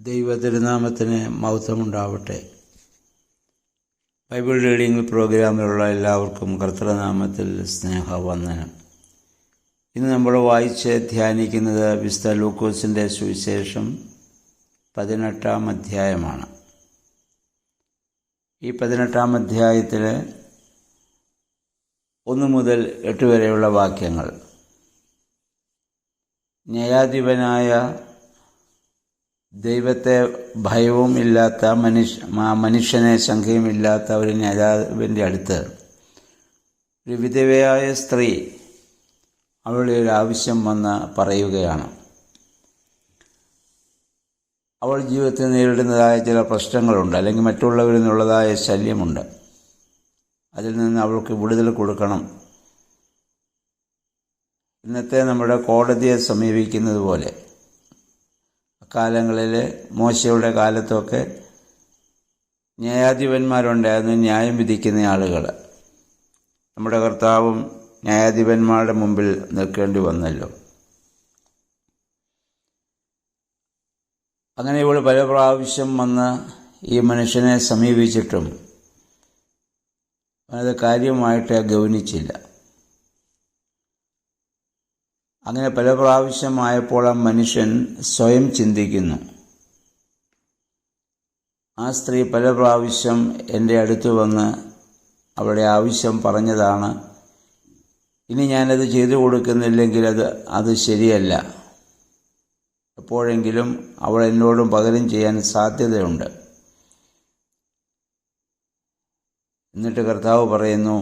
ദൈവതിരുനാമത്തിന് മഹത്വമുണ്ടാവട്ടെ. Bible reading പ്രോഗ്രാമിലുള്ള എല്ലാവർക്കും കർത്തൃനാമത്തിൽ സ്നേഹവന്ദനം. ഇന്ന് നമ്മൾ വായിച്ച് ധ്യാനിക്കുന്നത് വിശുദ്ധ ലൂക്കോസിൻ്റെ സുവിശേഷം 18-ാം അധ്യായമാണ്. ഈ 18-ാം അധ്യായത്തിൽ 1 മുതൽ 8 വരെയുള്ള വാക്യങ്ങൾ. ന്യായാധിപനായ ദൈവത്തെ ഭയവും ഇല്ലാത്ത മനുഷ്യനെ ശങ്കയുമില്ലാത്ത ഒരു ന്യായാധിപൻ്റെ അടുത്ത് ഒരു വിധവയായ സ്ത്രീ അവളുടെ ഒരു ആവശ്യം വന്ന് പറയുകയാണ്. അവൾ ജീവിതത്തിൽ നേരിടുന്നതായ ചില പ്രശ്നങ്ങളുണ്ട്, അല്ലെങ്കിൽ മറ്റുള്ളവരിൽ നിന്നുള്ളതായ ശല്യമുണ്ട്. അതിൽ നിന്ന് അവൾക്ക് വിടുതൽ കൊടുക്കണം. ഇന്നത്തെ നമ്മുടെ കോടതിയെ സമീപിക്കുന്നത് പോലെ കാലങ്ങളിൽ മോശയുടെ കാലത്തൊക്കെ ന്യായാധിപന്മാരുണ്ടായിരുന്നു, ന്യായം വിധിക്കുന്ന ആളുകൾ. നമ്മുടെ കർത്താവും ന്യായാധിപന്മാരുടെ മുമ്പിൽ നിൽക്കേണ്ടി വന്നല്ലോ. അങ്ങനെ ഇവൾ പല പ്രാവശ്യം വന്ന് ഈ മനുഷ്യനെ സമീപിച്ചിട്ടും അത് കാര്യമായിട്ട് ഗൗനിച്ചില്ല. അങ്ങനെ പല പ്രാവശ്യമായപ്പോൾ ആ മനുഷ്യൻ സ്വയം ചിന്തിക്കുന്നു. ആ സ്ത്രീ പല പ്രാവശ്യം എൻ്റെ അടുത്ത് വന്ന് അവളുടെ ആവശ്യം പറഞ്ഞതാണ്. ഇനി ഞാനത് ചെയ്തു കൊടുക്കുന്നില്ലെങ്കിൽ അത് ശരിയല്ല. എപ്പോഴെങ്കിലും അവൾ എന്നോടും പകരം ചെയ്യാൻ സാധ്യതയുണ്ട്. എന്നിട്ട് കർത്താവ് പറയുന്നു,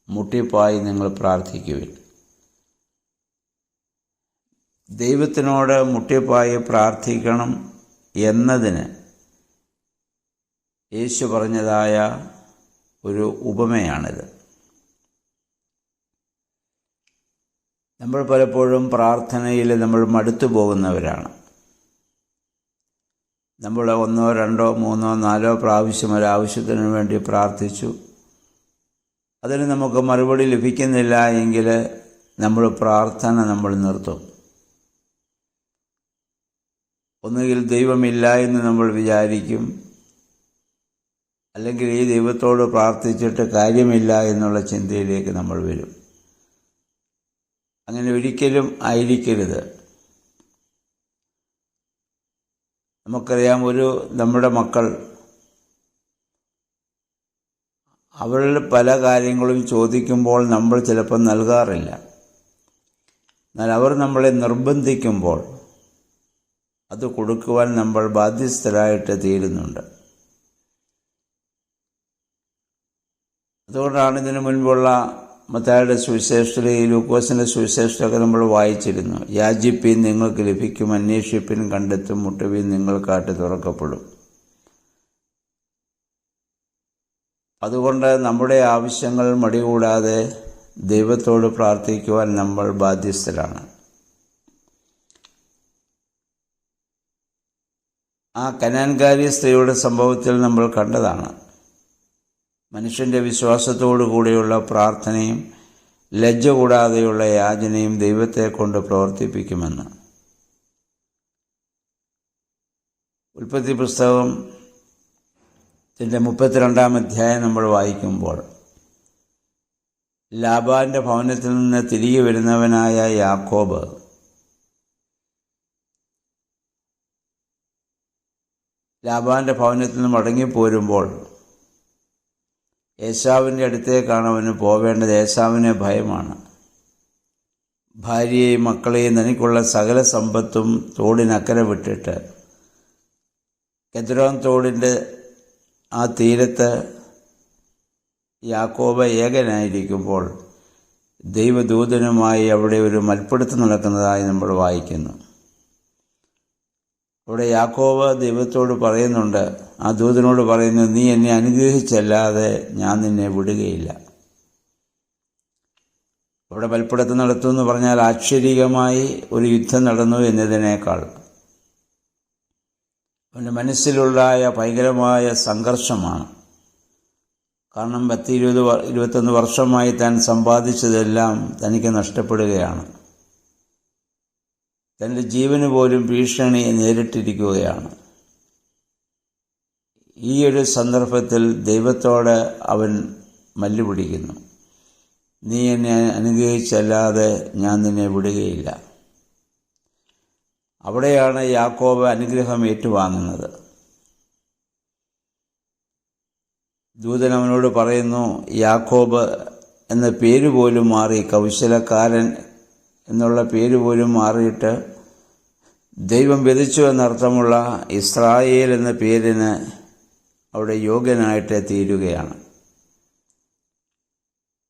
മുട്ടിപ്പായി നിങ്ങൾ പ്രാർത്ഥിക്കുവിൻ. ദൈവത്തിനോട് മുട്ടിപ്പായി പ്രാർത്ഥിക്കണം എന്നതിന് യേശു പറഞ്ഞതായ ഒരു ഉപമയാണിത്. നമ്മൾ പലപ്പോഴും പ്രാർത്ഥനയിൽ നമ്മൾ മടുത്തു പോകുന്നവരാണ്. നമ്മൾ 1, 2, 3, 4 പ്രാവശ്യം ഒരാവശ്യത്തിന് വേണ്ടി പ്രാർത്ഥിച്ചു. അതിന് നമുക്ക് മറുപടി ലഭിക്കുന്നില്ല എങ്കിൽ നമ്മൾ പ്രാർത്ഥന നിർത്തും. ഒന്നുകിൽ ദൈവമില്ല എന്ന് നമ്മൾ വിചാരിക്കും, അല്ലെങ്കിൽ ഈ ദൈവത്തോട് പ്രാർത്ഥിച്ചിട്ട് കാര്യമില്ല എന്നുള്ള ചിന്തയിലേക്ക് നമ്മൾ വരും. അങ്ങനെ ഒരിക്കലും ആയിരിക്കരുത്. നമുക്കറിയാം, നമ്മുടെ മക്കൾ അവരിൽ പല കാര്യങ്ങളും ചോദിക്കുമ്പോൾ നമ്മൾ ചിലപ്പോൾ നൽകാറില്ല. എന്നാൽ അവർ നമ്മളെ നിർബന്ധിക്കുമ്പോൾ അത് കൊടുക്കുവാൻ നമ്മൾ ബാധ്യസ്ഥരായിട്ട് തീരുന്നുണ്ട്. അതുകൊണ്ടാണ് ഇതിനു മുൻപുള്ള മത്തായിയുടെ സുവിശേഷത്തിലെ ഈ ലൂക്കോസിൻ്റെ സുവിശേഷത്തൊക്കെ നമ്മൾ വായിച്ചിരുന്നു. യാചിപ്പീൻ നിങ്ങൾക്ക് ലഭിക്കും, അന്വേഷിപ്പിൻ കണ്ടെത്തും, മുട്ടുവീൻ നിങ്ങൾക്കായിട്ട് തുറക്കപ്പെടും. അതുകൊണ്ട് നമ്മുടെ ആവശ്യങ്ങൾ മടികൂടാതെ ദൈവത്തോട് പ്രാർത്ഥിക്കുവാൻ നമ്മൾ ബാധ്യസ്ഥരാണ്. ആ കനാൻകാരി സ്ത്രീയുടെ സംഭവത്തിൽ നമ്മൾ കണ്ടതാണ്. മനുഷ്യൻ്റെ വിശ്വാസത്തോടു കൂടിയുള്ള പ്രാർത്ഥനയും ലജ്ജ കൂടാതെയുള്ള യാചനയും ദൈവത്തെ കൊണ്ട് പ്രവർത്തിപ്പിക്കുമെന്ന്. ഉൽപ്പത്തി പുസ്തകത്തിൻ്റെ 32-ാം അധ്യായം നമ്മൾ വായിക്കുമ്പോൾ ലാബാന്റെ ഭവനത്തിൽ നിന്ന് തിരികെ വരുന്നവനായ യാക്കോബ് ലാബാന്റെ ഭവനത്തിൽ നിന്ന് മടങ്ങിപ്പോരുമ്പോൾ ഏശാവിൻ്റെ അടുത്തേക്കാണ് അവന് പോവേണ്ടത്. ഏശാവിന് ഭയമാണ്. ഭാര്യയെയും മക്കളെയും തനിക്കുള്ള സകല സമ്പത്തും തോടിനക്കരെ വിട്ടിട്ട് കെദ്രോൻ തോടിൻ്റെ ആ തീരത്ത് യാക്കോബ് ഏകനായിരിക്കുമ്പോൾ ദൈവദൂതനുമായി അവിടെ ഒരു മൽപ്പിടുത്തം നടക്കുന്നതായി നമ്മൾ വായിക്കുന്നു. അവിടെ യാക്കോബ് ദൈവത്തോട് പറയുന്നുണ്ട്, ആ ദൂതനോട് പറയുന്നു, നീ എന്നെ അനുഗ്രഹിച്ചല്ലാതെ ഞാൻ നിന്നെ വിടുകയില്ല. അവിടെ മൽപ്പിടുത്തം നടത്തുമെന്ന് പറഞ്ഞാൽ ആശ്ചര്യമായി ഒരു യുദ്ധം നടന്നു എന്നതിനേക്കാൾ അവൻ്റെ മനസ്സിലുണ്ടായ ഭയങ്കരമായ സംഘർഷമാണ്. കാരണം 10-21 വർഷമായി താൻ സമ്പാദിച്ചതെല്ലാം തനിക്ക് നഷ്ടപ്പെടുകയാണ്. തൻ്റെ ജീവന് പോലും ഭീഷണി നേരിട്ടിരിക്കുകയാണ്. ഈ ഒരു സന്ദർഭത്തിൽ ദൈവത്തോട് അവൻ മല്ലുപിടിക്കുന്നു. നീ എന്നെ അനുഗ്രഹിച്ചല്ലാതെ ഞാൻ നിന്നെ വിടുകയില്ല. അവിടെയാണ് യാക്കോബ് അനുഗ്രഹം ഏറ്റുവാങ്ങുന്നത്. ദൂതൻ അവനോട് പറയുന്നു, യാക്കോബ് എന്ന പേര് പോലും മാറി, കൗശലക്കാരൻ എന്നുള്ള പേര് പോലും മാറിയിട്ട് ദൈവം വിധിച്ചു എന്നർത്ഥമുള്ള ഇസ്രായേൽ എന്ന പേരിന് അവിടെ യോഗ്യനായിട്ട് തീരുകയാണ്.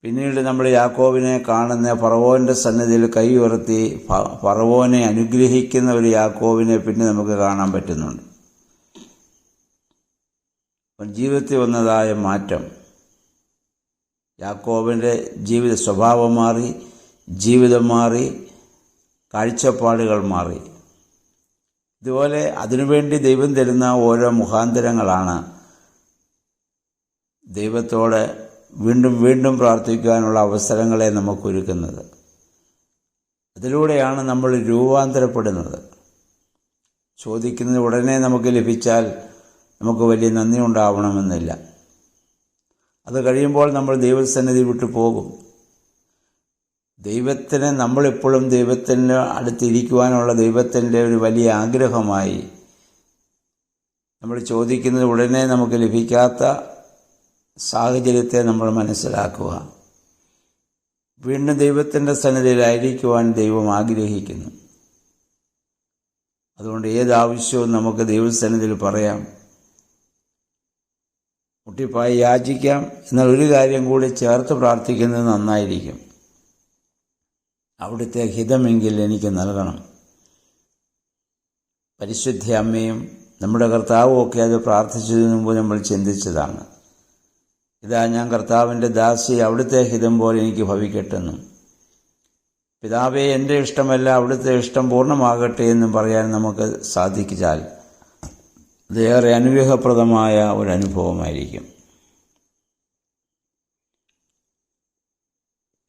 പിന്നീട് നമ്മൾ യാക്കോബിനെ കാണുന്ന ഫറവോൻ്റെ സന്നിധിയിൽ കൈ ഉയർത്തി ഫറവോനെ അനുഗ്രഹിക്കുന്ന ഒരു യാക്കോബിനെ പിന്നെ നമുക്ക് കാണാൻ പറ്റുന്നുണ്ട്. ജീവിതത്തിൽ വന്നതായ മാറ്റം, യാക്കോബിൻ്റെ ജീവിത സ്വഭാവം മാറി, ജീവിതം മാറി, കാഴ്ചപ്പാടുകൾ മാറി. ഇതുപോലെ അതിനുവേണ്ടി ദൈവം തരുന്ന ഓരോ മുഖാന്തരങ്ങളാണ് ദൈവത്തോട് വീണ്ടും വീണ്ടും പ്രാർത്ഥിക്കാനുള്ള അവസരങ്ങളെ നമുക്കൊരുക്കുന്നത്. അതിലൂടെയാണ് നമ്മൾ രൂപാന്തരപ്പെടുന്നത്. ചോദിക്കുന്നത് ഉടനെ നമുക്ക് ലഭിച്ചാൽ നമുക്ക് വലിയ നന്ദി ഉണ്ടാവണമെന്നില്ല. അത് കഴിയുമ്പോൾ നമ്മൾ ദൈവസന്നിധി വിട്ടു പോകും. ദൈവത്തിന് നമ്മളെപ്പോഴും ദൈവത്തിൻ്റെ അടുത്തിരിക്കുവാനുള്ള ദൈവത്തിൻ്റെ ഒരു വലിയ ആഗ്രഹമായി നമ്മൾ ചോദിക്കുന്നത് ഉടനെ നമുക്ക് ലഭിക്കാത്ത സാഹചര്യത്തെ നമ്മൾ മനസ്സിലാക്കുക. വീണ്ടും ദൈവത്തിൻ്റെ സന്നിധിയിലായിരിക്കുവാൻ ദൈവം ആഗ്രഹിക്കുന്നു. അതുകൊണ്ട് ഏതാവശ്യവും നമുക്ക് ദൈവസന്നിധിയിൽ പറയാം, മുട്ടിപ്പായി യാചിക്കാം. എന്നാൽ ഒരു കാര്യം കൂടി ചേർത്ത് പ്രാർത്ഥിക്കുന്നത് നന്നായിരിക്കും. അവിടുത്തെ ഹിതമെങ്കിൽ എനിക്ക് നൽകണം. പരിശുദ്ധ അമ്മയും നമ്മുടെ കർത്താവും ഒക്കെ അത് പ്രാർത്ഥിച്ചതിനു മുമ്പ് നമ്മൾ ചിന്തിച്ചതാണ്. ഇതാ ഞാൻ കർത്താവിൻ്റെ ദാസി, അവിടുത്തെ ഹിതം പോലെ എനിക്ക് ഭവിക്കട്ടെന്നും, പിതാവേ എൻ്റെ ഇഷ്ടമല്ല അവിടുത്തെ ഇഷ്ടം പൂർണ്ണമാകട്ടെ എന്നും പറയാൻ നമുക്ക് സാധിച്ചാൽ അതേറെ അനുഗ്രഹപ്രദമായ ഒരനുഭവമായിരിക്കും.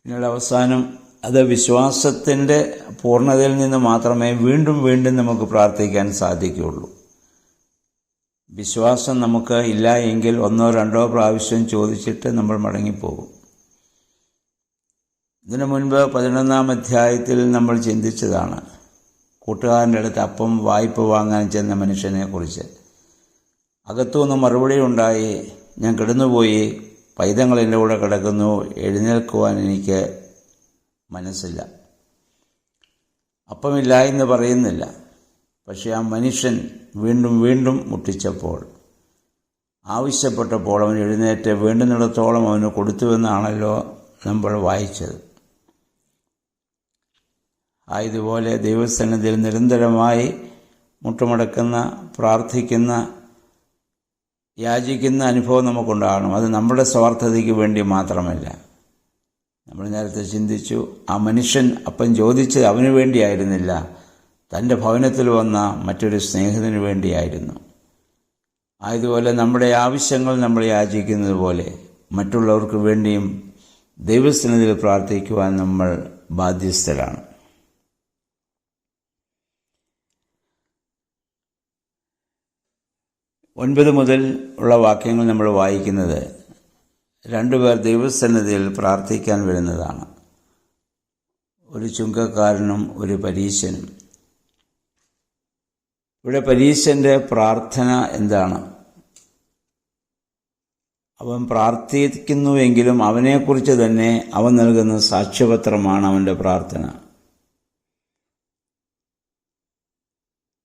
പിന്നീട് അവസാനം അത് വിശ്വാസത്തിൻ്റെ പൂർണ്ണതയിൽ നിന്ന് മാത്രമേ വീണ്ടും വീണ്ടും നമുക്ക് പ്രാർത്ഥിക്കാൻ സാധിക്കുകയുള്ളൂ. വിശ്വാസം നമുക്ക് ഇല്ല എങ്കിൽ 1 or 2 പ്രാവശ്യം ചോദിച്ചിട്ട് നമ്മൾ മടങ്ങിപ്പോകും. ഇതിനു മുൻപ് 11-ാം അധ്യായത്തിൽ നമ്മൾ ചിന്തിച്ചതാണ് കൂട്ടുകാരൻ്റെ അടുത്ത് അപ്പം വായ്പ വാങ്ങാൻ ചെന്ന മനുഷ്യനെക്കുറിച്ച്. അകത്തുനിന്ന് മറുപടി ഉണ്ടായി, ഞാൻ കിടന്നുപോയി, പൈതങ്ങൾ എൻ്റെ കൂടെ കിടക്കുന്നു, എഴുന്നേൽക്കുവാൻ എനിക്ക് മനസ്സില്ല. അപ്പമില്ല എന്ന് പറയുന്നില്ല. പക്ഷേ ആ മനുഷ്യൻ വീണ്ടും വീണ്ടും മുട്ടിച്ചപ്പോൾ, ആവശ്യപ്പെട്ടപ്പോൾ അവൻ എഴുന്നേറ്റ് വേണ്ടുന്നിടത്തോളം അവന് കൊടുത്തുവെന്നാണല്ലോ നമ്മൾ വായിച്ചത്. ആയതുപോലെ ദൈവസന്നിധിയിൽ നിരന്തരമായി മുട്ടുമടക്കുന്ന, പ്രാർത്ഥിക്കുന്ന, യാചിക്കുന്ന അനുഭവം നമുക്കുണ്ടാകണം. അത് നമ്മുടെ സ്വാർത്ഥതയ്ക്ക് വേണ്ടി മാത്രമല്ല. നമ്മൾ നേരത്തെ ചിന്തിച്ചു, ആ മനുഷ്യൻ അപ്പം ചോദിച്ചത് അവന് വേണ്ടിയായിരുന്നില്ല, തൻ്റെ ഭവനത്തിൽ വന്ന മറ്റൊരു സ്നേഹിതന് വേണ്ടിയായിരുന്നു. ആയതുപോലെ നമ്മുടെ ആവശ്യങ്ങൾ നമ്മൾ യാചിക്കുന്നത് പോലെ മറ്റുള്ളവർക്ക് വേണ്ടിയും ദൈവസന്നിധിയിൽ പ്രാർത്ഥിക്കുവാൻ നമ്മൾ ബാധ്യസ്ഥരാണ്. ഒൻപത് മുതൽ ഉള്ള വാക്യങ്ങൾ നമ്മൾ വായിക്കുന്നത് 2 പേർ ദൈവസന്നിധിയിൽ പ്രാർത്ഥിക്കാൻ വരുന്നതാണ്. ഒരു ചുങ്കക്കാരനും ഒരു പരീശനും. ഇവിടെ പരീശൻ്റെ പ്രാർത്ഥന എന്താണ്? അവൻ പ്രാർത്ഥിക്കുന്നുവെങ്കിലും അവനെക്കുറിച്ച് തന്നെ അവൻ നൽകുന്ന സാക്ഷ്യപത്രമാണ് അവൻ്റെ പ്രാർത്ഥന.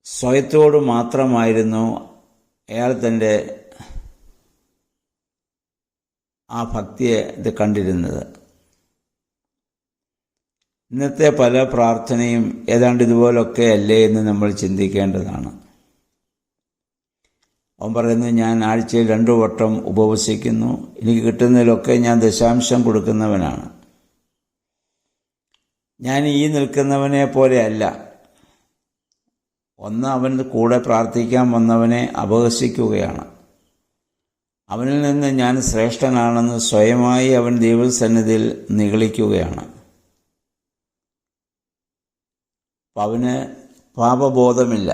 സ്വയത്തോട് മാത്രമായിരുന്നു അയാൾ തൻ്റെ ആ ഭക്തിയെ ഇത് കണ്ടിരുന്നത്. ഇന്നത്തെ പല പ്രാർത്ഥനയും ഏതാണ്ട് ഇതുപോലൊക്കെ അല്ലേ എന്ന് നമ്മൾ ചിന്തിക്കേണ്ടതാണ്. അവൻ പറയുന്നു, ഞാൻ ആഴ്ചയിൽ 2 വട്ടം ഉപവസിക്കുന്നു, എനിക്ക് കിട്ടുന്നതിലൊക്കെ ഞാൻ ദശാംശം കൊടുക്കുന്നവനാണ്. ഞാൻ ഈ നിൽക്കുന്നവനെ പോലെയല്ല. ഒന്ന്, അവൻ കൂടെ പ്രാർത്ഥിക്കാൻ വന്നവനെ അപഹസിക്കുകയാണ്. അവനിൽ നിന്ന് ഞാൻ ശ്രേഷ്ഠനാണെന്ന് സ്വയമായി അവൻ ദൈവസന്നിധിയിൽ നിഗളിക്കുകയാണ്. അവന് പാപബോധമില്ല.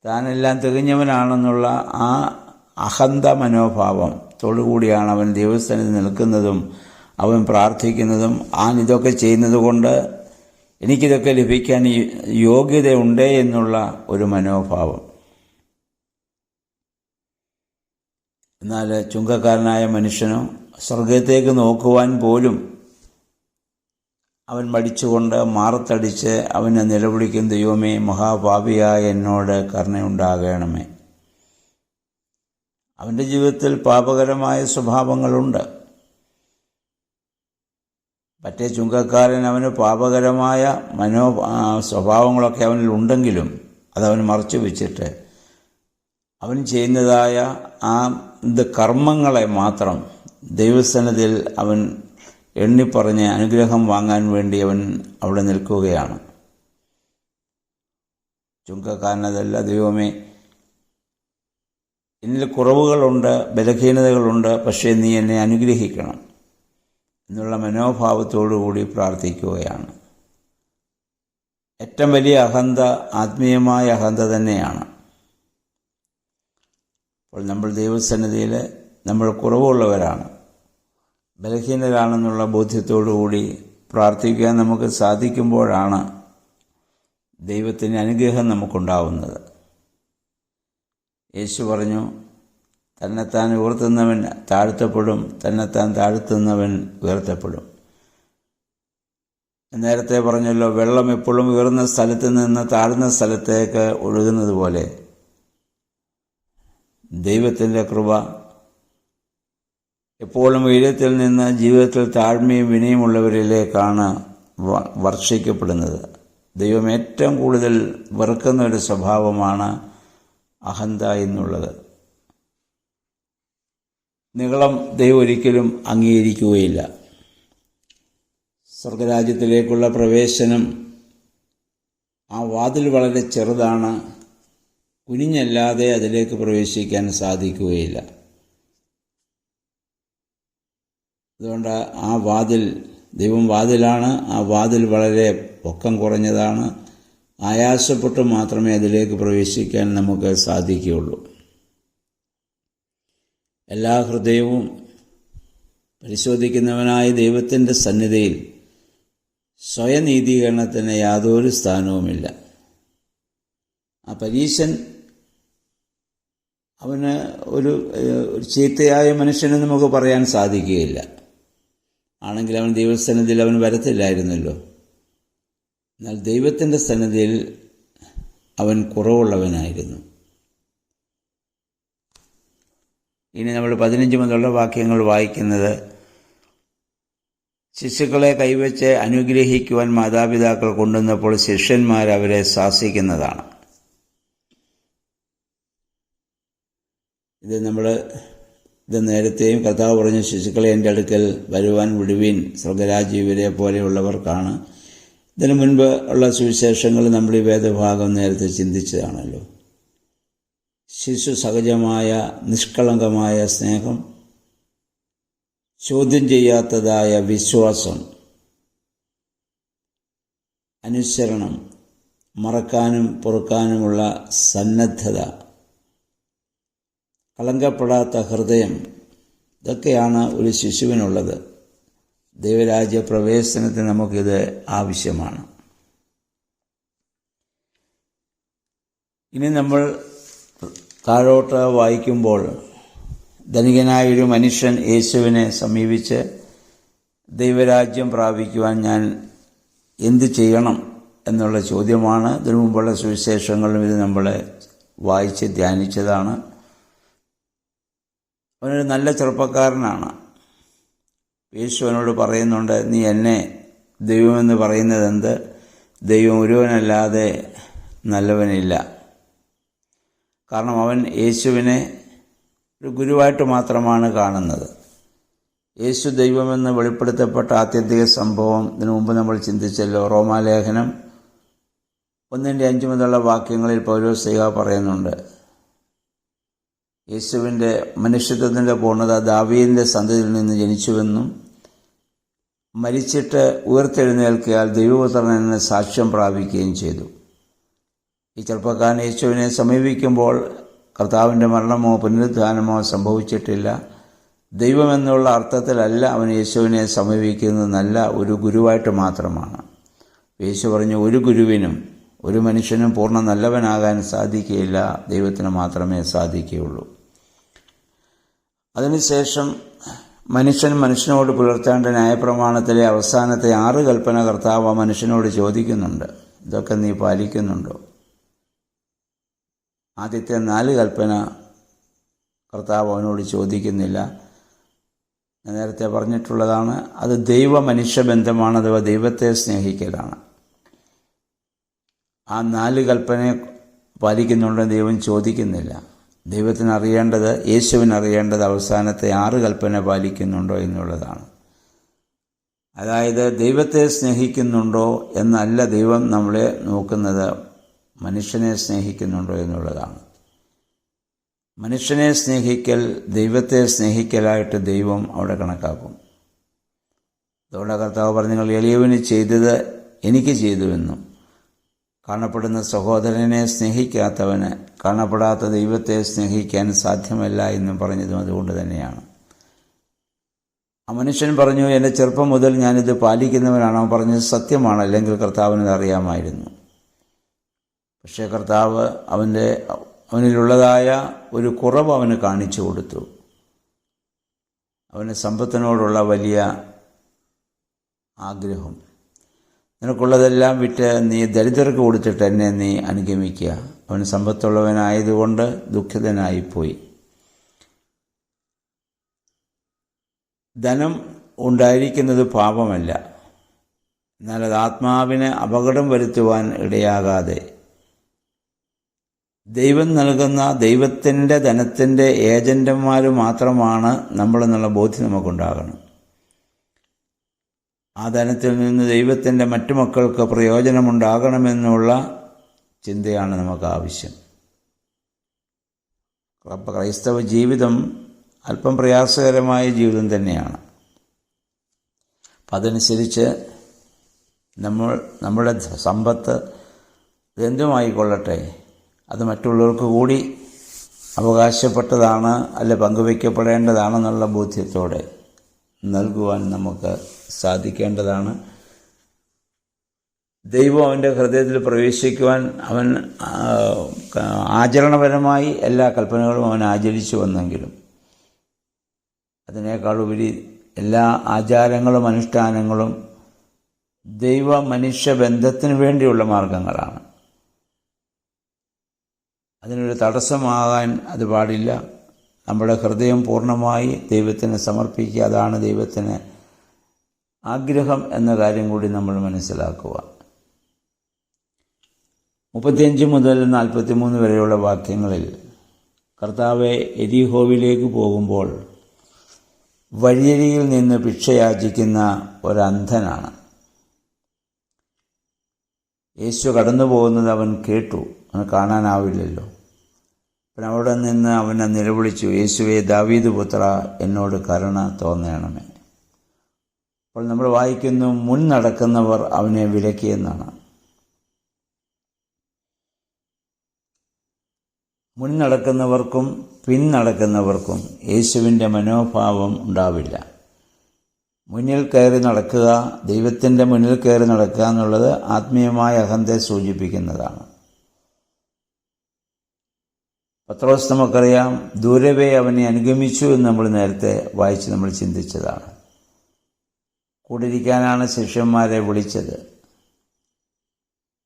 താനെല്ലാം തികഞ്ഞവനാണെന്നുള്ള ആ അഹന്ത മനോഭാവത്തോടുകൂടിയാണ് അവൻ ദൈവസ്ഥാനത്ത് നിൽക്കുന്നതും അവൻ പ്രാർത്ഥിക്കുന്നതും. ഇതൊക്കെ ചെയ്യുന്നത് കൊണ്ട് എനിക്കിതൊക്കെ ലഭിക്കാൻ യോഗ്യതയുണ്ട് എന്നുള്ള ഒരു മനോഭാവം. എന്നാൽ ചുങ്കക്കാരനായ മനുഷ്യനോ സ്വർഗത്തേക്ക് നോക്കുവാൻ പോലും അവൻ മടിച്ചുകൊണ്ട് മാറത്തടിച്ച് അവനെ നിലവിളിക്കും, ദൈവമേ, മഹാപാപിയായ എന്നോട് കരുണയുണ്ടാകണമേ. അവൻ്റെ ജീവിതത്തിൽ പാപകരമായ സ്വഭാവങ്ങളുണ്ട്. മറ്റേ ചുങ്കക്കാരൻ അവന് പാപകരമായ സ്വഭാവങ്ങളൊക്കെ അവനിൽ ഉണ്ടെങ്കിലും അതവൻ മറച്ചു വെച്ചിട്ട് അവൻ ചെയ്യുന്നതായ കർമ്മങ്ങളെ മാത്രം ദൈവസന്നിധിയിൽ അവൻ എണ്ണിപ്പറഞ്ഞ് അനുഗ്രഹം വാങ്ങാൻ വേണ്ടി അവൻ അവിടെ നിൽക്കുകയാണ്. ചുങ്കക്കാരനതല്ല, ദൈവമേ, എന്നിൽ കുറവുകളുണ്ട്, ബലഹീനതകളുണ്ട്, പക്ഷേ നീ എന്നെ അനുഗ്രഹിക്കണം എന്നുള്ള മനോഭാവത്തോടുകൂടി പ്രാർത്ഥിക്കുകയാണ്. ഏറ്റവും വലിയ അഹന്ത ആത്മീയമായ അഹന്ത തന്നെയാണ്. അപ്പോൾ നമ്മൾ ദൈവസന്നിധിയിൽ നമ്മൾ കുറവുള്ളവരാണ്, ബലഹീനരാണെന്നുള്ള ബോധ്യത്തോടുകൂടി പ്രാർത്ഥിക്കാൻ നമുക്ക് സാധിക്കുമ്പോഴാണ് ദൈവത്തിൻ്റെ അനുഗ്രഹം നമുക്കുണ്ടാവുന്നത്. യേശു പറഞ്ഞു, തന്നെത്താൻ ഉയർത്തുന്നവൻ താഴ്ത്തപ്പെടും, തന്നെത്താൻ താഴ്ത്തുന്നവൻ ഉയർത്തപ്പെടും. നേരത്തെ പറഞ്ഞല്ലോ, വെള്ളം എപ്പോഴും ഉയർന്ന സ്ഥലത്ത് നിന്ന് താഴ്ന്ന സ്ഥലത്തേക്ക് ഒഴുകുന്നത് പോലെ ദൈവത്തിൻ്റെ കൃപ എപ്പോഴും ഉയരത്തിൽ നിന്ന് ജീവിതത്തിൽ താഴ്മയും വിനയമുള്ളവരിലേക്കാണ് വർഷിക്കപ്പെടുന്നത്. ദൈവം ഏറ്റവും കൂടുതൽ വെറുക്കുന്ന ഒരു സ്വഭാവമാണ് അഹന്ത എന്നുള്ളത്. നിഗളം ദൈവം ഒരിക്കലും അംഗീകരിക്കുകയില്ല. സ്വർഗരാജ്യത്തിലേക്കുള്ള പ്രവേശനം ആ വാതിൽ വളരെ ചെറുതാണ്, കുനിഞ്ഞല്ലാതെ അതിലേക്ക് പ്രവേശിക്കാൻ സാധിക്കുകയില്ല. അതുകൊണ്ട് ആ വാതിൽ, ദൈവം വാതിലാണ്, ആ വാതിൽ വളരെ പൊക്കം കുറഞ്ഞതാണ്. ആയാസപ്പെട്ട് മാത്രമേ അതിലേക്ക് പ്രവേശിക്കാൻ നമുക്ക് സാധിക്കുകയുള്ളൂ. എല്ലാ ഹൃദയവും പരിശോധിക്കുന്നവനായ ദൈവത്തിൻ്റെ സന്നിധിയിൽ സ്വയനീതീകരണത്തിന് യാതൊരു സ്ഥാനവുമില്ല. ആ പരീശൻ അവന് ഒരു ചീത്തയായ മനുഷ്യനെ നമുക്ക് പറയാൻ സാധിക്കുകയില്ല. ആണെങ്കിൽ അവൻ ദൈവസന്നിധിയിൽ അവൻ വരത്തില്ലായിരുന്നല്ലോ. എന്നാൽ ദൈവത്തിൻ്റെ സന്നിധിയിൽ അവൻ കുറവുള്ളവനായിരുന്നു. ഇനി നമ്മൾ 15 മുതലുള്ള വാക്യങ്ങൾ വായിക്കുന്നത്, ശിശുക്കളെ കൈവച്ച് അനുഗ്രഹിക്കുവാൻ മാതാപിതാക്കൾ കൊണ്ടുവന്നപ്പോൾ ശിഷ്യന്മാർ അവരെ ശാസിക്കുന്നതാണ്. ഇത് നേരത്തെയും കർത്താവ് പറഞ്ഞു, ശിശുക്കളെ എൻ്റെ അടുക്കൽ വരുവാൻ വിടുവീൻ, സ്വർഗരാജ്യം ഇവരെ പോലെയുള്ളവർക്കാണ്. ഇതിനു മുൻപ് ഉള്ള സുവിശേഷങ്ങൾ നമ്മൾ ഈ വേദഭാഗം നേരത്തെ ചിന്തിച്ചതാണല്ലോ. ശിശു സഹജമായ നിഷ്കളങ്കമായ സ്നേഹം, ചോദ്യം ചെയ്യാത്തതായ വിശ്വാസം, അനുസരണം, മറക്കാനും പൊറുക്കാനുമുള്ള സന്നദ്ധത, കളങ്കപ്പെടാത്ത ഹൃദയം, ഇതൊക്കെയാണ് ഒരു ശിശുവിനുള്ളത്. ദൈവരാജ്യ പ്രവേശനത്തിന് നമുക്കിത് ആവശ്യമാണ്. ഇനി നമ്മൾ താഴോട്ട് വായിക്കുമ്പോൾ, ധനികനായൊരു മനുഷ്യൻ യേശുവിനെ സമീപിച്ച്, ദൈവരാജ്യം പ്രാപിക്കുവാൻ ഞാൻ എന്തു ചെയ്യണം എന്നുള്ള ചോദ്യമാണ്. ഇതിനു മുമ്പുള്ള സുവിശേഷങ്ങളിലും ഇത് നമ്മൾ വായിച്ച് ധ്യാനിച്ചതാണ്. അവനൊരു നല്ല ചെറുപ്പക്കാരനാണ്. യേശു അവനോട് പറയുന്നുണ്ട്, നീ എന്നെ ദൈവമെന്ന് പറയുന്നത് എന്ത്? ദൈവം ഒരുവനല്ലാതെ നല്ലവനില്ല. കാരണം അവൻ യേശുവിനെ ഒരു ഗുരുവായിട്ട് മാത്രമാണ് കാണുന്നത്. യേശു ദൈവമെന്ന് വെളിപ്പെടുത്തപ്പെട്ട ആത്യന്തിക സംഭവം ഇതിനു മുമ്പ് നമ്മൾ ചിന്തിച്ചല്ലോ. റോമാലേഖനം 1:5 മുതലുള്ള വാക്യങ്ങളിൽ പൗലോസ് ശ്ലീഹ പറയുന്നുണ്ട്, യേശുവിൻ്റെ മനുഷ്യത്വത്തിൻ്റെ പൂർണ്ണത ദാവീദിൻ്റെ സന്തതിയിൽ നിന്ന് ജനിച്ചുവെന്നും മരിച്ചിട്ട് ഉയർത്തെഴുന്നേൽക്കയാൽ ദൈവപുത്രൻ എന്ന സാക്ഷ്യം പ്രാപിക്കുകയും ചെയ്തു. ഈ ചെറുപ്പക്കാരൻ യേശുവിനെ സമീപിക്കുമ്പോൾ കർത്താവിൻ്റെ മരണമോ പുനരുത്ഥാനമോ സംഭവിച്ചിട്ടില്ല. ദൈവമെന്നുള്ള അർത്ഥത്തിലല്ല അവൻ യേശുവിനെ സമീപിക്കുന്നത്, നല്ല ഒരു ഗുരുവായിട്ട് മാത്രമാണ്. യേശു പറഞ്ഞു, ഒരു ഗുരുവിനും ഒരു മനുഷ്യനും പൂർണ്ണ നല്ലവനാകാൻ സാധിക്കുകയില്ല, ദൈവത്തിന് മാത്രമേ സാധിക്കുകയുള്ളൂ. അതിനുശേഷം മനുഷ്യനോട് പുലർത്തേണ്ട ന്യായപ്രമാണത്തിലെ അവസാനത്തെ 6 കൽപ്പന കർത്താവ് ആ മനുഷ്യനോട് ചോദിക്കുന്നുണ്ട്. ഇതൊക്കെ നീ പാലിക്കുന്നുണ്ടോ? ആദ്യത്തെ 4 കൽപ്പന കർത്താവ് അവനോട് ചോദിക്കുന്നില്ല. ഞാൻ നേരത്തെ പറഞ്ഞിട്ടുള്ളതാണ്, അത് ദൈവ മനുഷ്യ ബന്ധമാണ്, അഥവാ ദൈവത്തെ സ്നേഹിക്കലാണ്. ആ 4 കൽപ്പനയെ പാലിക്കുന്നുണ്ടെന്ന് ദൈവം ചോദിക്കുന്നില്ല. ദൈവത്തിന് അറിയേണ്ടത്, യേശുവിന് അറിയേണ്ടത് അവസാനത്തെ 6 കൽപ്പന പാലിക്കുന്നുണ്ടോ എന്നുള്ളതാണ്. അതായത് ദൈവത്തെ സ്നേഹിക്കുന്നുണ്ടോ എന്നല്ല ദൈവം നമ്മളെ നോക്കുന്നത്, മനുഷ്യനെ സ്നേഹിക്കുന്നുണ്ടോ എന്നുള്ളതാണ്. മനുഷ്യനെ സ്നേഹിക്കൽ ദൈവത്തെ സ്നേഹിക്കലായിട്ട് ദൈവം അവിടെ കണക്കാക്കും. അതുകൊണ്ട് കർത്താവ് പറഞ്ഞു, നിങ്ങൾ എളിയവന് ചെയ്തത് എനിക്ക് ചെയ്തുവെന്നും കാണപ്പെടുന്ന സഹോദരനെ സ്നേഹിക്കാത്തവന് കാണപ്പെടാത്ത ദൈവത്തെ സ്നേഹിക്കാൻ സാധ്യമല്ല എന്നും പറഞ്ഞതും അതുകൊണ്ട് തന്നെയാണ്. ആ മനുഷ്യൻ പറഞ്ഞു, എൻ്റെ ചെറുപ്പം മുതൽ ഞാനിത് പാലിക്കുന്നവനാണ്. അവൻ പറഞ്ഞത് സത്യമാണ്, അല്ലെങ്കിൽ കർത്താവിനത് അറിയാമായിരുന്നു. പക്ഷേ കർത്താവ് അവനിലുള്ളതായ ഒരു കുറവ് അവന് കാണിച്ചു കൊടുത്തു. അവന് സമ്പത്തിനോടുള്ള വലിയ ആഗ്രഹം. നിനക്കുള്ളതെല്ലാം വിറ്റ് നീ ദരിദ്രർക്ക് കൊടുത്തിട്ട് എന്നെ നീ അനുഗമിക്കുക. അവൻ സമ്പത്തുള്ളവനായതുകൊണ്ട് ദുഃഖിതനായിപ്പോയി. ധനം ഉണ്ടായിരിക്കുന്നത് പാപമല്ല, എന്നാൽ അത് ആത്മാവിന് അപകടം വരുത്തുവാൻ ഇടയാകാതെ ദൈവം നൽകുന്ന ദൈവത്തിൻ്റെ ധനത്തിൻ്റെ ഏജന്റുമാർ മാത്രമാണ് നമ്മളെന്നുള്ള ബോധ്യം നമുക്കുണ്ടാകണം. ആ ധനത്തിൽ നിന്ന് ദൈവത്തിൻ്റെ മറ്റു മക്കൾക്ക് പ്രയോജനമുണ്ടാകണമെന്നുള്ള ചിന്തയാണ് നമുക്ക് ആവശ്യം. അപ്പോൾ ക്രൈസ്തവ ജീവിതം അല്പം പ്രയാസകരമായ ജീവിതം തന്നെയാണ്. അപ്പം അതനുസരിച്ച് നമ്മുടെ സമ്പത്ത് എന്തുമായിക്കൊള്ളട്ടെ, അത് മറ്റുള്ളവർക്ക് കൂടി അവകാശപ്പെട്ടതാണ്, അല്ല പങ്കുവയ്ക്കപ്പെടേണ്ടതാണെന്നുള്ള ബോധ്യത്തോടെ നൽകുവാൻ നമുക്ക് സാധിക്കേണ്ടതാണ്. ദൈവം അവൻ്റെ ഹൃദയത്തിൽ പ്രവേശിക്കുവാൻ അവൻ ആചരണപരമായി എല്ലാ കൽപ്പനകളും അവൻ ആചരിച്ചു വന്നെങ്കിലും അതിനേക്കാളുപരി എല്ലാ ആചാരങ്ങളും അനുഷ്ഠാനങ്ങളും ദൈവ മനുഷ്യ ബന്ധത്തിന് വേണ്ടിയുള്ള മാർഗങ്ങളാണ്. അതിനൊരു തടസ്സമാകാൻ അത് പാടില്ല. നമ്മുടെ ഹൃദയം പൂർണ്ണമായി ദൈവത്തിന് സമർപ്പിക്കുക, അതാണ് ദൈവത്തിന് ആഗ്രഹം എന്ന കാര്യം കൂടി നമ്മൾ മനസ്സിലാക്കുക. 35 മുതൽ 43 വരെയുള്ള വാക്യങ്ങളിൽ കർത്താവ് എരിഹോവിലേക്ക് പോകുമ്പോൾ വഴിയരികിൽ നിന്ന് ഭിക്ഷയാചിക്കുന്ന ഒരന്ധനാണ്. യേശു കടന്നു പോകുന്നത് അവൻ കേട്ടു, അവന് കാണാനാവില്ലല്ലോ. പിന്നെ അവിടെ നിന്ന് അവനെ നിലവിളിച്ചു, യേശുവേ ദാവീദ് പുത്ര, എന്നോട് കരുണ തോന്നണമേ. അപ്പോൾ നമ്മൾ വായിക്കുന്നു, മുൻ നടക്കുന്നവർ അവനെ വിലക്കിയെന്നാണ്. മുൻ നടക്കുന്നവർക്കും പിൻ നടക്കുന്നവർക്കും യേശുവിൻ്റെ മനോഭാവം ഉണ്ടാവില്ല. മുന്നിൽ കയറി നടക്കുക, ദൈവത്തിൻ്റെ മുന്നിൽ കയറി നടക്കുക എന്നുള്ളത് ആത്മീയമായ അഹന്തയെ സൂചിപ്പിക്കുന്നതാണ്. പത്രോസ് നമുക്കറിയാം, ദൂരവേ അവനെ അനുഗമിച്ചു എന്ന് നമ്മൾ നേരത്തെ വായിച്ച് നമ്മൾ ചിന്തിച്ചതാണ്. കൂടിരിക്കാനാണ് ശിഷ്യന്മാരെ വിളിച്ചത്.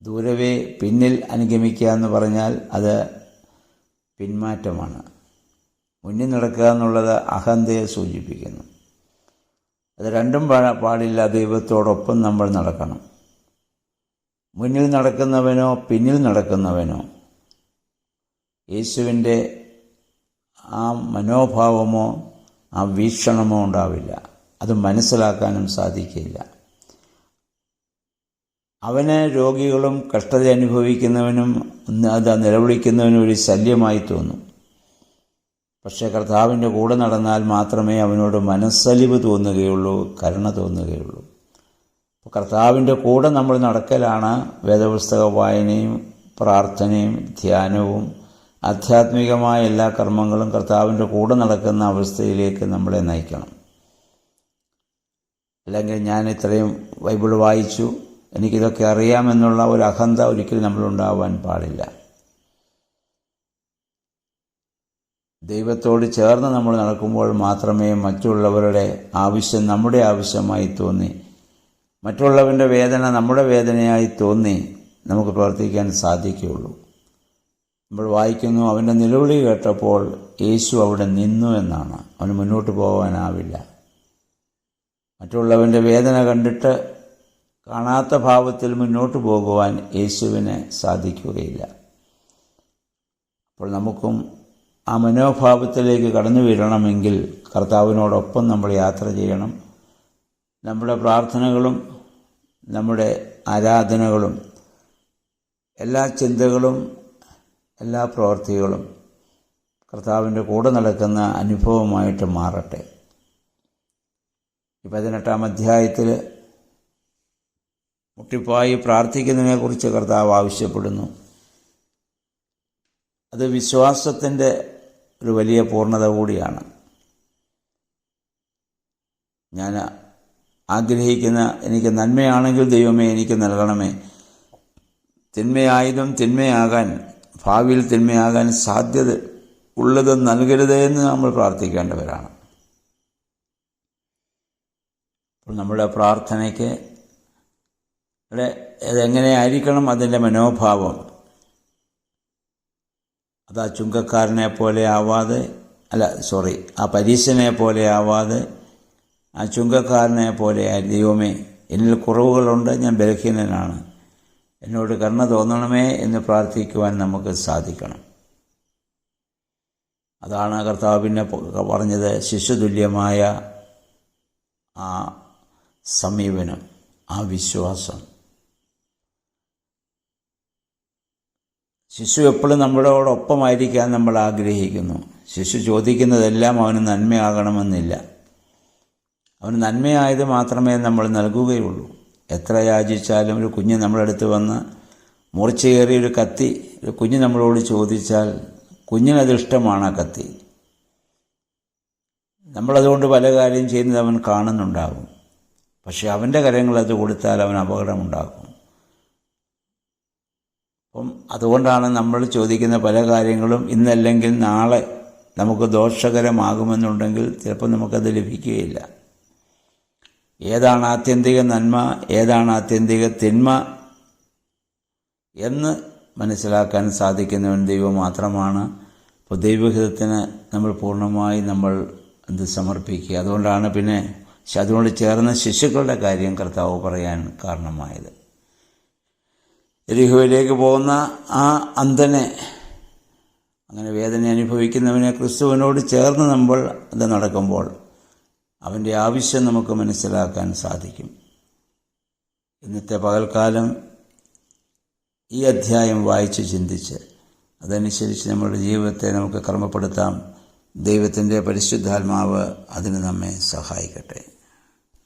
ദൂരവേ പിന്നിൽ അനുഗമിക്കുക എന്ന് പറഞ്ഞാൽ അത് പിന്മാറ്റമാണ്. മുന്നിൽ നടക്കുക എന്നുള്ളത് അഹന്തയെ സൂചിപ്പിക്കുന്നു. അത് രണ്ടും പാടില്ല. ദൈവത്തോടൊപ്പം നമ്മൾ നടക്കണം. മുന്നിൽ നടക്കുന്നവനോ പിന്നിൽ നടക്കുന്നവനോ യേശുവിൻ്റെ ആ മനോഭാവമോ ആ വീക്ഷണമോ ഉണ്ടാവില്ല. അത് മനസ്സിലാക്കാനും സാധിക്കില്ല. അവന് രോഗികളും കഷ്ടത അനുഭവിക്കുന്നവനും അത് നിലവിളിക്കുന്നവനും ഒരു ശല്യമായി തോന്നും. പക്ഷേ കർത്താവിൻ്റെ കൂടെ നടന്നാൽ മാത്രമേ അവനോട് മനസ്സലിവ് തോന്നുകയുള്ളൂ, കരുണ തോന്നുകയുള്ളൂ. അപ്പോൾ കർത്താവിൻ്റെ കൂടെ നമ്മൾ നടക്കലാണ് വേദപുസ്തക വായനയും പ്രാർത്ഥനയും ധ്യാനവും ആധ്യാത്മികമായ എല്ലാ കർമ്മങ്ങളും കർത്താവിൻ്റെ കൂടെ നടക്കുന്ന അവസ്ഥയിലേക്ക് നമ്മളെ നയിക്കണം. അല്ലെങ്കിൽ ഞാൻ ഇത്രയും ബൈബിൾ വായിച്ചു, എനിക്കിതൊക്കെ അറിയാമെന്നുള്ള ഒരു അഹന്ത ഒരിക്കലും നമ്മളുണ്ടാവാൻ പാടില്ല. ദൈവത്തോട് ചേർന്ന് നമ്മൾ നടക്കുമ്പോൾ മാത്രമേ മറ്റുള്ളവരുടെ ആവശ്യം നമ്മുടെ ആവശ്യമായി തോന്നി, മറ്റുള്ളവൻ്റെ വേദന നമ്മുടെ വേദനയായി തോന്നി നമുക്ക് പ്രവർത്തിക്കാൻ സാധിക്കുകയുള്ളൂ. നമ്മൾ വായിക്കുന്നു, അവൻ്റെ നിലവിളി കേട്ടപ്പോൾ യേശു അവിടെ നിന്നു എന്നാണ്. അവന് മുന്നോട്ട് പോകാനാവില്ല. മറ്റുള്ളവൻ്റെ വേദന കണ്ടിട്ട് കാണാത്ത ഭാവത്തിൽ മുന്നോട്ട് പോകുവാൻ യേശുവിന് സാധിക്കുകയില്ല. അപ്പോൾ നമുക്കും ആ മനോഭാവത്തിലേക്ക് കടന്നു വീഴണമെങ്കിൽ കർത്താവിനോടൊപ്പം നമ്മൾ യാത്ര ചെയ്യണം. നമ്മുടെ പ്രാർത്ഥനകളും നമ്മുടെ ആരാധനകളും എല്ലാ ചിന്തകളും എല്ലാ പ്രവൃത്തികളും കർത്താവിൻ്റെ കൂടെ നടക്കുന്ന അനുഭവമായിട്ട് മാറട്ടെ. ഈ 18-ാം അധ്യായത്തിൽ മുട്ടിപ്പായി പ്രാർത്ഥിക്കുന്നതിനെക്കുറിച്ച് കർത്താവ് ആവശ്യപ്പെടുന്നു. അത് വിശ്വാസത്തിൻ്റെ ഒരു വലിയ പൂർണ്ണത കൂടിയാണ്. ഞാൻ ആഗ്രഹിക്കുന്ന എനിക്ക് നന്മയാണെങ്കിൽ ദൈവമേ എനിക്ക് നൽകണമേ, തിന്മയായതും തിന്മയാകാൻ ഭാവിയിൽ തിന്മയാകാൻ സാധ്യത ഉള്ളത് നൽകരുതേ എന്ന് നമ്മൾ പ്രാർത്ഥിക്കേണ്ടവരാണ്. അപ്പോൾ നമ്മുടെ പ്രാർത്ഥനയ്ക്ക് അതെങ്ങനെയായിരിക്കണം അതിൻ്റെ മനോഭാവം? അത് ആ ചുങ്കക്കാരനെ പോലെ ആവാതെ ആ പരീശനെ പോലെ ആവാതെ ആ ചുങ്കക്കാരനെ പോലെ ദൈവമേ എന്നിൽ കുറവുകളുണ്ട്, ഞാൻ ബലഹീനനാണ്, എന്നോട് കരുണ തോന്നണമേ എന്ന് പ്രാർത്ഥിക്കുവാൻ നമുക്ക് സാധിക്കണം. അതാണ് കർത്താവ് പിന്നെ പറഞ്ഞത്, ശിശുതുല്യമായ ആ സമീപനം, ആ വിശ്വാസം. ശിശു എപ്പോഴും നമ്മളോടൊപ്പമായിരിക്കാൻ നമ്മൾ ആഗ്രഹിക്കുന്നു. ശിശു ചോദിക്കുന്നതെല്ലാം അവന് നന്മയാകണമെന്നില്ല. അവന് നന്മയായത് മാത്രമേ നമ്മൾ നൽകുകയുള്ളൂ. എത്ര യാചിച്ചാലും ഒരു കുഞ്ഞ് നമ്മളടുത്ത് വന്ന് മൂർച്ചയേറിയൊരു കത്തി ഒരു കുഞ്ഞ് നമ്മളോട് ചോദിച്ചാൽ കുഞ്ഞിനത് ഇഷ്ടമാണ്. ആ കത്തി നമ്മളതുകൊണ്ട് പല കാര്യം ചെയ്യുന്നത് അവൻ കാണുന്നുണ്ടാകും. പക്ഷെ അവൻ്റെ കരങ്ങളത് കൊടുത്താൽ അവൻ അപകടമുണ്ടാക്കും. അപ്പം അതുകൊണ്ടാണ് നമ്മൾ ചോദിക്കുന്ന പല കാര്യങ്ങളും ഇന്നല്ലെങ്കിൽ നാളെ നമുക്ക് ദോഷകരമാകുമെന്നുണ്ടെങ്കിൽ ചിലപ്പോൾ നമുക്കത് ലഭിക്കുകയില്ല. ഏതാണ് ആത്യന്തിക നന്മ, ഏതാണ് ആത്യന്തിക തിന്മ എന്ന് മനസ്സിലാക്കാൻ സാധിക്കുന്നവൻ ദൈവം മാത്രമാണ്. അപ്പോൾ ദൈവഹിതത്തിന് നമ്മൾ പൂർണ്ണമായി നമ്മൾ സമർപ്പിക്കുക. അതുകൊണ്ടാണ് പിന്നെ അതിനോട് ചേർന്ന ശിശുക്കളുടെ കാര്യം കർത്താവ് പറയാൻ കാരണമായത്. എരിഹോയിലേക്ക് പോകുന്ന ആ അന്ധനെ, അങ്ങനെ വേദന അനുഭവിക്കുന്നവനെ ക്രിസ്തുവിനോട് ചേർന്ന് നമ്മൾ അത് നടക്കുമ്പോൾ അവൻ്റെ ആവശ്യം നമുക്ക് മനസ്സിലാക്കാൻ സാധിക്കും. ഇന്നത്തെ പകൽക്കാലം ഈ അധ്യായം വായിച്ച് ചിന്തിച്ച് അതനുസരിച്ച് നമ്മുടെ ജീവിതത്തെ നമുക്ക് ക്രമപ്പെടുത്താം. ദൈവത്തിൻ്റെ പരിശുദ്ധാത്മാവ് അതിന് നമ്മെ സഹായിക്കട്ടെ.